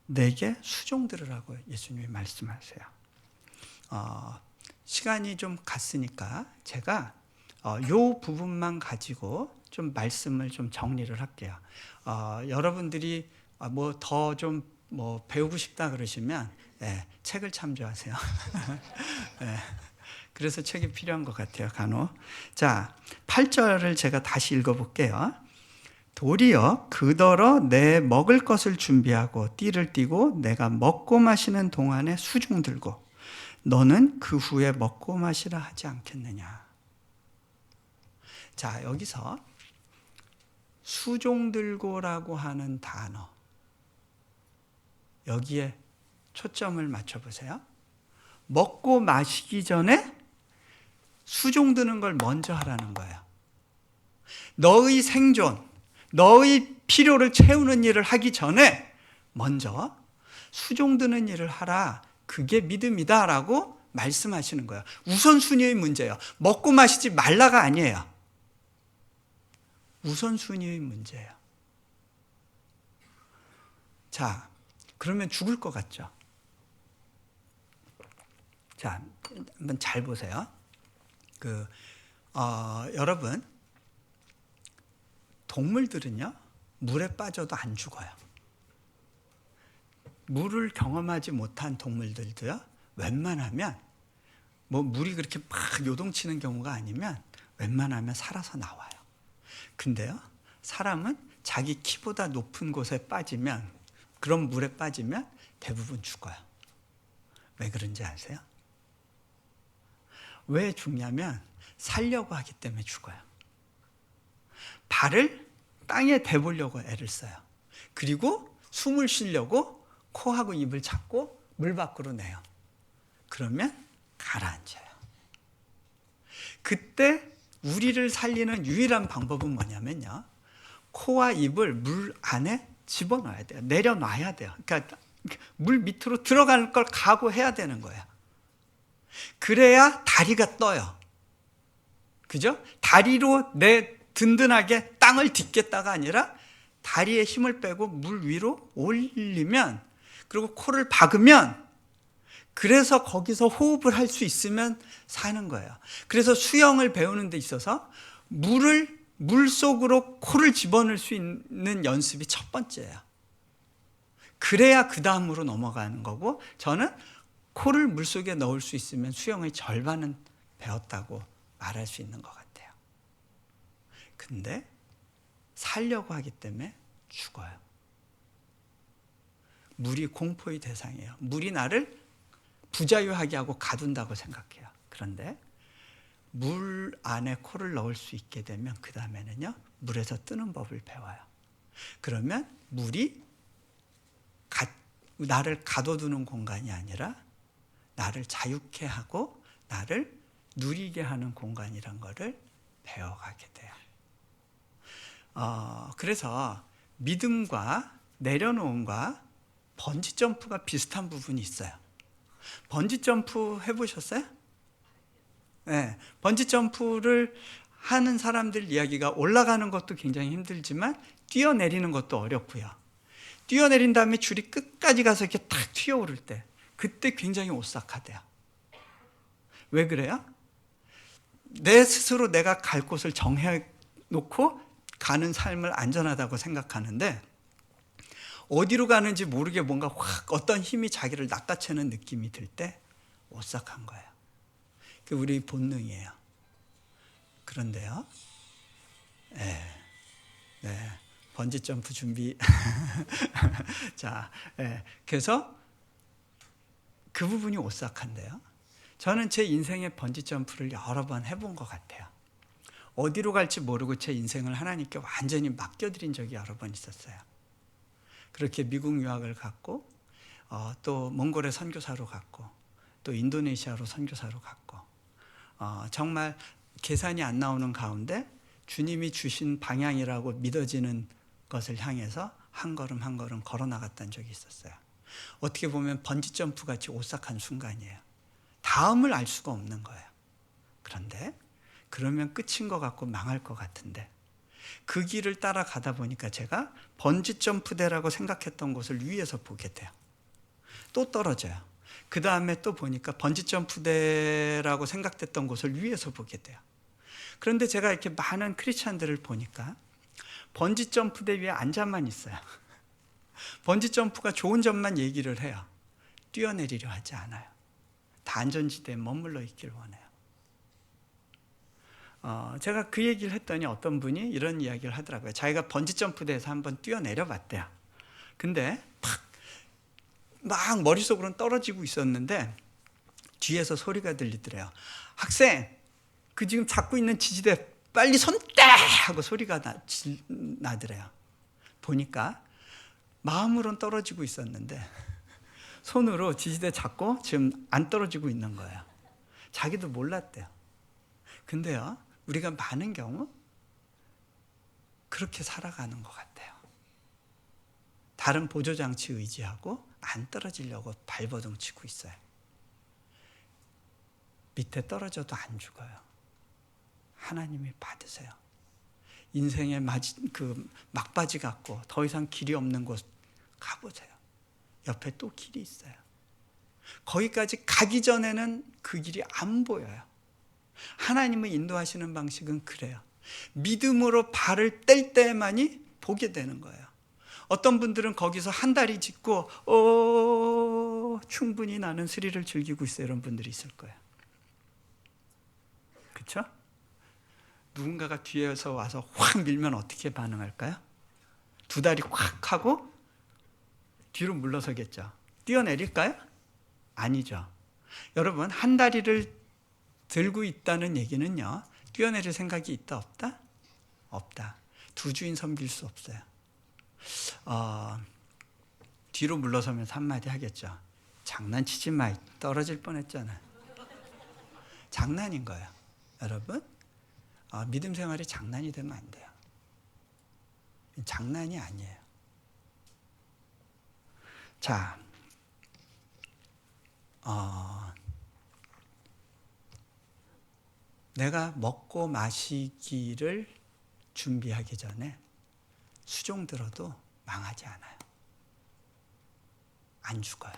내게 수종 들으라고 예수님이 말씀하세요. 시간이 좀 갔으니까 제가 요 부분만 가지고 좀 말씀을 좀 정리를 할게요. 여러분들이 뭐 더 좀 뭐 배우고 싶다 그러시면 책을 참조하세요. 그래서 책이 필요한 것 같아요, 간혹. 자, 8절을 제가 다시 읽어볼게요. 도리어 그더러 내 먹을 것을 준비하고 띠를 띠고 내가 먹고 마시는 동안에 수종 들고 너는 그 후에 먹고 마시라 하지 않겠느냐. 자, 여기서 수종 들고라고 하는 단어, 여기에 초점을 맞춰보세요. 먹고 마시기 전에 수종 드는 걸 먼저 하라는 거예요. 너의 생존, 너의 필요를 채우는 일을 하기 전에 먼저 수종 드는 일을 하라. 그게 믿음이다라고 말씀하시는 거예요. 우선순위의 문제예요. 먹고 마시지 말라가 아니에요. 우선순위의 문제예요. 자, 그러면 죽을 것 같죠? 자, 한번 잘 보세요. 여러분, 동물들은요, 물에 빠져도 안 죽어요. 물을 경험하지 못한 동물들도요, 웬만하면, 뭐 물이 그렇게 막 요동치는 경우가 아니면 웬만하면 살아서 나와요. 근데요, 사람은 자기 키보다 높은 곳에 빠지면, 그런 물에 빠지면 대부분 죽어요. 왜 그런지 아세요? 왜 죽냐면 살려고 하기 때문에 죽어요. 발을 땅에 대보려고 애를 써요. 그리고 숨을 쉬려고 코하고 입을 잡고 물 밖으로 내요. 그러면 가라앉아요. 그때 우리를 살리는 유일한 방법은 뭐냐면요, 코와 입을 물 안에 집어넣어야 돼요. 내려놔야 돼요. 그러니까 물 밑으로 들어갈 걸 각오해야 되는 거예요. 그래야 다리가 떠요. 그죠? 다리로 내 든든하게 땅을 딛겠다가 아니라 다리에 힘을 빼고 물 위로 올리면, 그리고 코를 박으면, 그래서 거기서 호흡을 할 수 있으면 사는 거예요. 그래서 수영을 배우는 데 있어서 물 속으로 코를 집어넣을 수 있는 연습이 첫 번째예요. 그래야 그 다음으로 넘어가는 거고, 저는 코를 물 속에 넣을 수 있으면 수영의 절반은 배웠다고 말할 수 있는 것 같아요. 근데 살려고 하기 때문에 죽어요. 물이 공포의 대상이에요. 물이 나를 부자유하게 하고 가둔다고 생각해요. 그런데 물 안에 코를 넣을 수 있게 되면 그 다음에는요, 물에서 뜨는 법을 배워요. 그러면 물이 나를 가둬두는 공간이 아니라 나를 자유케 하고 나를 누리게 하는 공간이란 것을 배워가게 돼요. 그래서 믿음과 내려놓음과 번지점프가 비슷한 부분이 있어요. 번지점프 해보셨어요? 네, 번지점프를 하는 사람들 이야기가 올라가는 것도 굉장히 힘들지만 뛰어내리는 것도 어렵고요. 뛰어내린 다음에 줄이 끝까지 가서 이렇게 탁 튀어오를 때, 그때 굉장히 오싹하대요. 왜 그래요? 내 스스로 내가 갈 곳을 정해놓고 가는 삶을 안전하다고 생각하는데, 어디로 가는지 모르게 뭔가 확 어떤 힘이 자기를 낚아채는 느낌이 들 때 오싹한 거예요. 그게 우리 본능이에요. 그런데요, 네, 번지점프 준비. 자, 그래서 그 부분이 오싹한데요. 저는 제 인생의 번지점프를 여러 번 해본 것 같아요. 어디로 갈지 모르고 제 인생을 하나님께 완전히 맡겨드린 적이 여러 번 있었어요. 그렇게 미국 유학을 갔고, 또 몽골에 선교사로 갔고, 또 인도네시아로 선교사로 갔고, 정말 계산이 안 나오는 가운데 주님이 주신 방향이라고 믿어지는 것을 향해서 한 걸음 한 걸음 걸어 나갔던 적이 있었어요. 어떻게 보면 번지점프 같이 오싹한 순간이에요. 다음을 알 수가 없는 거예요. 그런데 그러면 끝인 것 같고 망할 것 같은데, 그 길을 따라가다 보니까 제가 번지점프대라고 생각했던 곳을 위에서 보게 돼요. 또 떨어져요. 그 다음에 또 보니까 번지점프대라고 생각됐던 곳을 위에서 보게 돼요. 그런데 제가 이렇게 많은 크리스찬들을 보니까 번지점프대 위에 앉아만 있어요. 번지점프가 좋은 점만 얘기를 해요. 뛰어내리려 하지 않아요. 다 안전지대에 머물러 있길 원해요. 제가 그 얘기를 했더니 어떤 분이 이런 이야기를 하더라고요. 자기가 번지점프대에서 한번 뛰어내려 봤대요. 근데 막 머릿속으로는 떨어지고 있었는데 뒤에서 소리가 들리더래요. 학생, 그 지금 잡고 있는 지지대 빨리 손 떼! 하고 소리가 나더래요. 보니까 마음으로는 떨어지고 있었는데 손으로 지지대 잡고 지금 안 떨어지고 있는 거예요. 자기도 몰랐대요. 근데요, 우리가 많은 경우 그렇게 살아가는 것 같아요. 다른 보조장치 의지하고 안 떨어지려고 발버둥 치고 있어요. 밑에 떨어져도 안 죽어요. 하나님이 받으세요. 인생의 막바지 같고 더 이상 길이 없는 곳 가보세요. 옆에 또 길이 있어요. 거기까지 가기 전에는 그 길이 안 보여요. 하나님의 인도하시는 방식은 그래요. 믿음으로 발을 뗄 때만이 보게 되는 거예요. 어떤 분들은 거기서 한 다리 짚고 충분히 나는 스릴을 즐기고 있어요. 이런 분들이 있을 거예요. 그렇죠? 누군가가 뒤에서 와서 확 밀면 어떻게 반응할까요? 두 다리 확 하고 뒤로 물러서겠죠. 뛰어내릴까요? 아니죠. 여러분, 한 다리를 들고 있다는 얘기는요, 뛰어내릴 생각이 있다 없다? 없다. 두 주인 섬길 수 없어요. 뒤로 물러서면서 한마디 하겠죠. 장난치지 마. 떨어질 뻔했잖아. 장난인 거예요. 여러분, 믿음 생활이 장난이 되면 안 돼요. 장난이 아니에요. 자, 내가 먹고 마시기를 준비하기 전에 수종 들어도 망하지 않아요. 안 죽어요.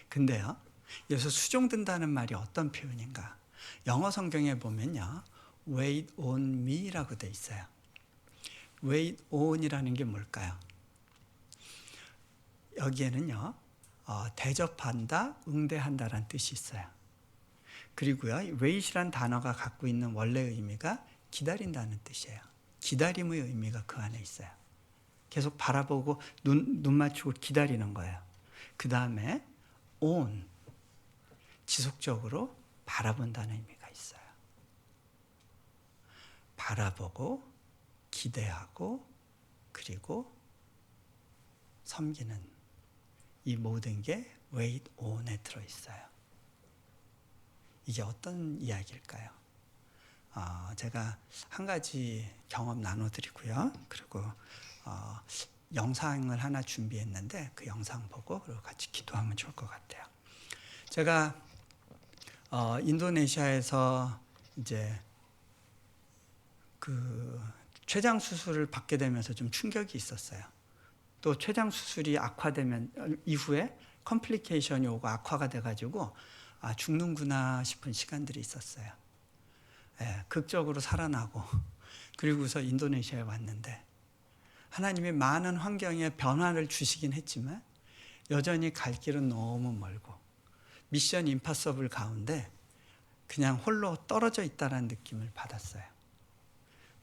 근데요, 여기서 수종 든다는 말이 어떤 표현인가? 영어 성경에 보면요, wait on me라고 돼 있어요. wait on이라는 게 뭘까요? 여기에는요, 대접한다, 응대한다라는 뜻이 있어요. 그리고요, wait이란 단어가 갖고 있는 원래 의미가 기다린다는 뜻이에요. 기다림의 의미가 그 안에 있어요. 계속 바라보고 눈 맞추고 기다리는 거예요. 그 다음에 on, 지속적으로 바라본다는 의미가 있어요. 바라보고 기대하고 그리고 섬기는 이 모든 게 wait on에 들어있어요. 이게 어떤 이야기일까요? 제가 한 가지 경험 나눠드리고요. 그리고 영상을 하나 준비했는데 그 영상 보고 그리고 같이 기도하면 좋을 것 같아요. 제가 인도네시아에서 이제 그 췌장 수술을 받게 되면서 좀 충격이 있었어요. 또 췌장 수술이 악화되면 이후에 컴플리케이션이 오고 악화가 돼가지고 죽는구나 싶은 시간들이 있었어요. 예, 극적으로 살아나고 그리고서 인도네시아에 왔는데 하나님이 많은 환경에 변화를 주시긴 했지만 여전히 갈 길은 너무 멀고 미션 임파서블 가운데 그냥 홀로 떨어져 있다는 느낌을 받았어요.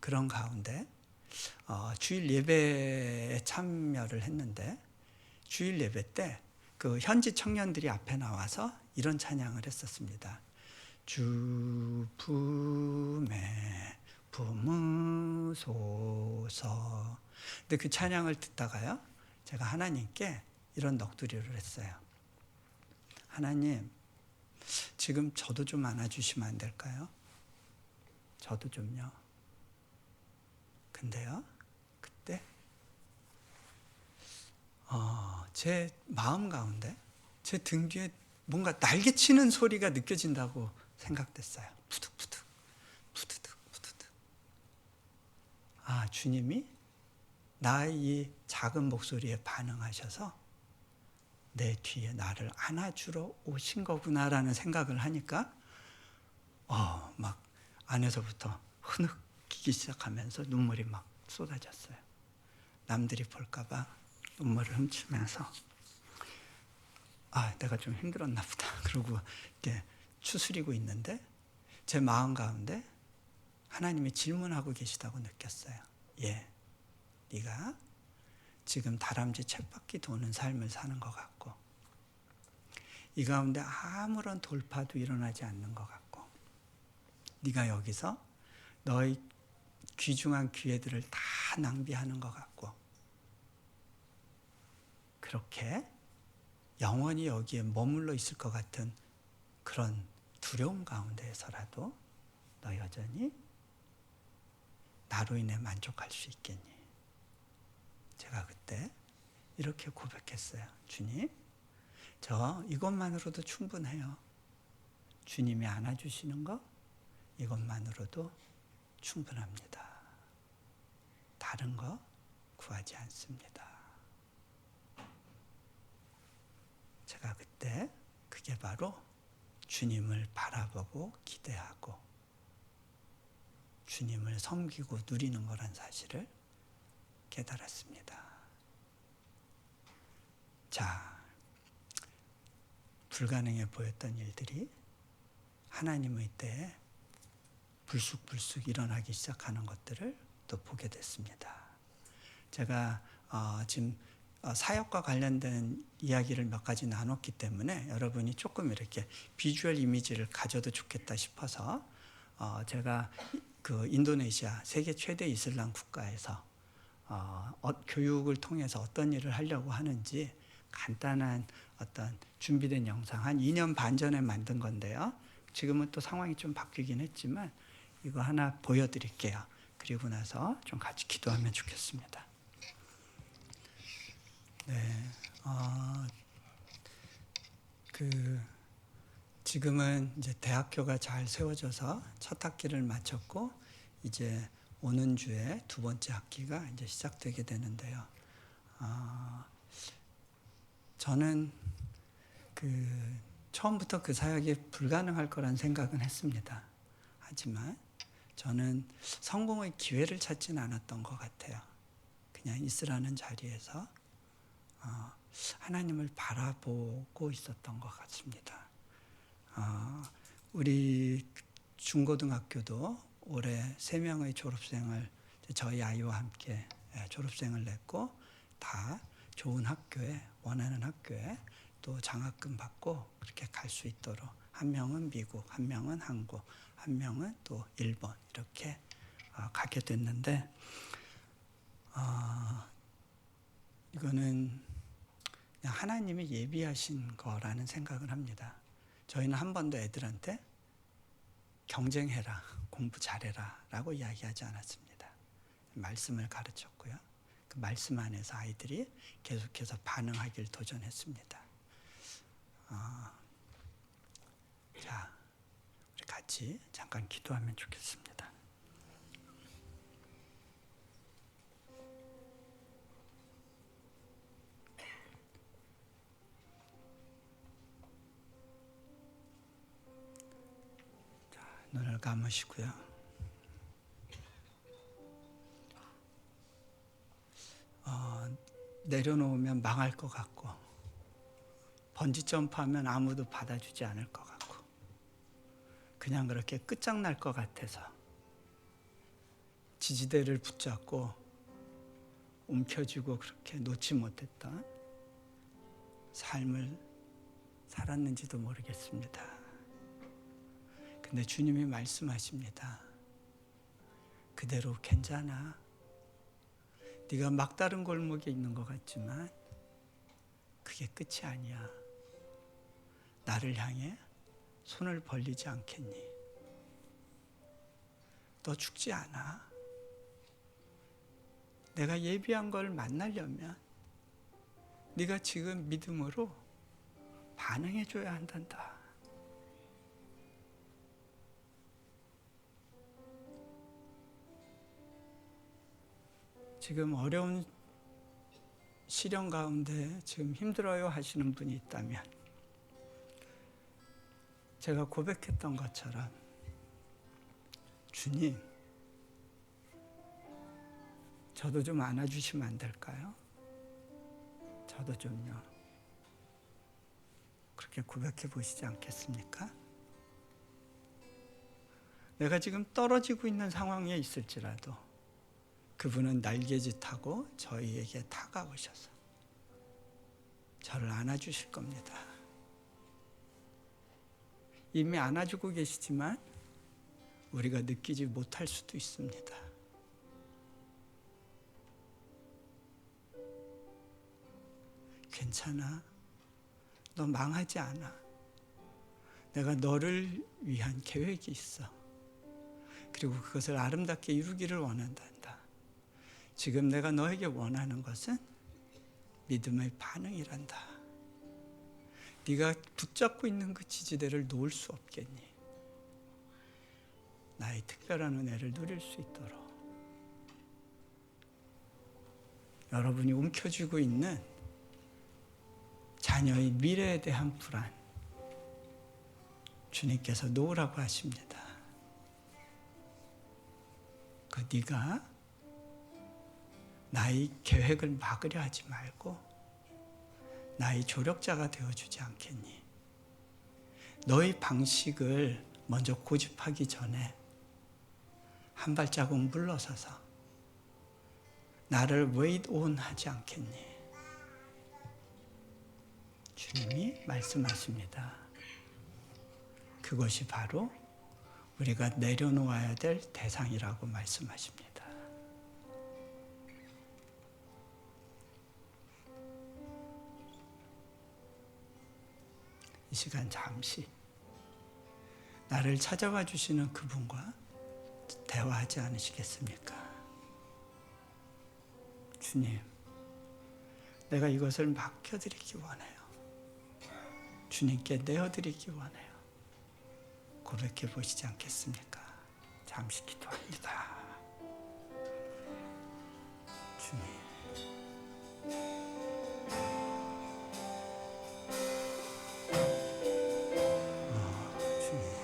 그런 가운데 주일 예배에 참여를 했는데 주일 예배 때 그 현지 청년들이 앞에 나와서 이런 찬양을 했었습니다. 주 품에 품으소서. 근데 그 찬양을 듣다가요, 제가 하나님께 이런 넋두리를 했어요. 하나님, 지금 저도 좀 안아주시면 안 될까요? 저도 좀요. 근데요, 그때 제 마음 가운데 제 등 뒤에 뭔가 날개치는 소리가 느껴진다고 생각됐어요. 푸득푸득, 푸드득, 푸드득. 주님이 나의 이 작은 목소리에 반응하셔서 내 뒤에 나를 안아주러 오신 거구나라는 생각을 하니까 막 안에서부터 흐느끼기 시작하면서 눈물이 막 쏟아졌어요. 남들이 볼까봐 눈물을 훔치면서 내가 좀 힘들었나 보다. 그러고 이렇게 추스리고 있는데 제 마음 가운데 하나님이 질문하고 계시다고 느꼈어요. 네가 지금 다람쥐 쳇바퀴 도는 삶을 사는 것 같고 이 가운데 아무런 돌파도 일어나지 않는 것 같고 네가 여기서 너의 귀중한 기회들을 다 낭비하는 것 같고 그렇게 영원히 여기에 머물러 있을 것 같은 그런 두려움 가운데에서라도 너 여전히 나로 인해 만족할 수 있겠니? 제가 그때 이렇게 고백했어요. 주님, 저 이것만으로도 충분해요. 주님이 안아주시는 거 이것만으로도 충분합니다. 다른 거 구하지 않습니다. 제가 그때 그게 바로 주님을 바라보고 기대하고 주님을 섬기고 누리는 거란 사실을 깨달았습니다. 자, 불가능해 보였던 일들이 하나님의 때에 불쑥불쑥 일어나기 시작하는 것들을 또 보게 됐습니다. 제가 지금 사역과 관련된 이야기를 몇 가지 나눴기 때문에 여러분이 조금 이렇게 비주얼 이미지를 가져도 좋겠다 싶어서 제가 그 인도네시아 세계 최대 이슬람 국가에서 교육을 통해서 어떤 일을 하려고 하는지 간단한 어떤 준비된 영상 한 2년 반 전에 만든 건데요. 지금은 또 상황이 좀 바뀌긴 했지만 이거 하나 보여드릴게요. 그리고 나서 좀 같이 기도하면 좋겠습니다. 네, 어, 그 지금은 이제 대학교가 잘 세워져서 첫 학기를 마쳤고 이제 오는 주에 두 번째 학기가 이제 시작되게 되는데요. 저는 그 처음부터 그 사역이 불가능할 거란 생각은 했습니다. 하지만 저는 성공의 기회를 찾지는 않았던 것 같아요. 그냥 있으라는 자리에서 하나님을 바라보고 있었던 것 같습니다. 우리 중고등학교도 올해 3명의 졸업생을 저희 아이와 함께 졸업생을 냈고 다 좋은 학교에 원하는 학교에 또 장학금 받고 그렇게 갈 수 있도록 한 명은 미국, 한 명은 한국, 한 명은 또 일본 이렇게 가게 됐는데 이거는 그냥 하나님이 예비하신 거라는 생각을 합니다. 저희는 한 번도 애들한테 경쟁해라, 공부 잘해라 라고 이야기하지 않았습니다. 말씀을 가르쳤고요. 그 말씀 안에서 아이들이 계속해서 반응하길 도전했습니다. 자, 우리 같이 잠깐 기도하면 좋겠습니다. 자, 눈을 감으시고요. 내려놓으면 망할 것 같고 번지 점프하면 아무도 받아주지 않을 것 같고 그냥 그렇게 끝장날 것 같아서 지지대를 붙잡고 움켜쥐고 그렇게 놓지 못했던 삶을 살았는지도 모르겠습니다. 근데 주님이 말씀하십니다. 그대로 괜찮아. 네가 막다른 골목에 있는 것 같지만 그게 끝이 아니야. 나를 향해 손을 벌리지 않겠니? 너 죽지 않아. 내가 예비한 걸 만나려면 네가 지금 믿음으로 반응해 줘야 한단다. 지금 어려운 시련 가운데 지금 힘들어요 하시는 분이 있다면 제가 고백했던 것처럼 주님, 저도 좀 안아주시면 안 될까요? 저도 좀요. 그렇게 고백해 보시지 않겠습니까? 내가 지금 떨어지고 있는 상황에 있을지라도 그분은 날개짓하고 저희에게 다가오셔서 저를 안아주실 겁니다. 이미 안아주고 계시지만 우리가 느끼지 못할 수도 있습니다. 괜찮아. 너 망하지 않아. 내가 너를 위한 계획이 있어. 그리고 그것을 아름답게 이루기를 원한단다. 지금 내가 너에게 원하는 것은 믿음의 반응이란다. 네가 붙잡고 있는 그 지지대를 놓을 수 없겠니? 나의 특별한 은혜를 누릴 수 있도록 여러분이 움켜쥐고 있는 자녀의 미래에 대한 불안 주님께서 놓으라고 하십니다. 그 네가 나의 계획을 막으려 하지 말고 나의 조력자가 되어주지 않겠니? 너의 방식을 먼저 고집하기 전에 한 발자국 물러서서 나를 wait on 하지 않겠니? 주님이 말씀하십니다. 그것이 바로 우리가 내려놓아야 될 대상이라고 말씀하십니다. 이 시간 잠시 나를 찾아와 주시는 그분과 대화하지 않으시겠습니까? 주님, 내가 이것을 맡겨드리기 원해요. 주님께 내어드리기 원해요. 고백해 보시지 않겠습니까? 잠시 기도합니다. 주님, 주님.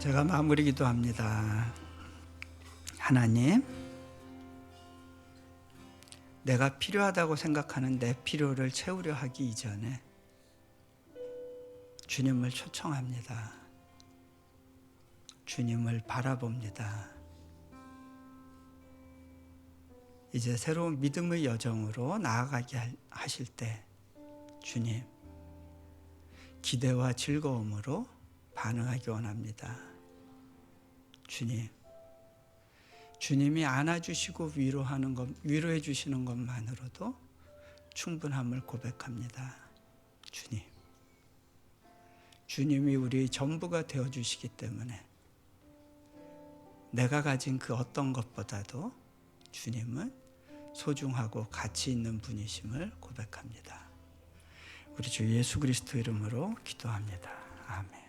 제가 마무리 기도합니다. 하나님, 내가 필요하다고 생각하는 내 필요를 채우려 하기 이전에 주님을 초청합니다. 주님을 바라봅니다. 이제 새로운 믿음의 여정으로 나아가게 하실 때 주님, 기대와 즐거움으로 반응하기 원합니다. 주님, 주님이 안아주시고 위로해 주시는 것만으로도 충분함을 고백합니다. 주님, 주님이 우리의 전부가 되어주시기 때문에 내가 가진 그 어떤 것보다도 주님은 소중하고 가치 있는 분이심을 고백합니다. 우리 주 예수 그리스도 이름으로 기도합니다. 아멘.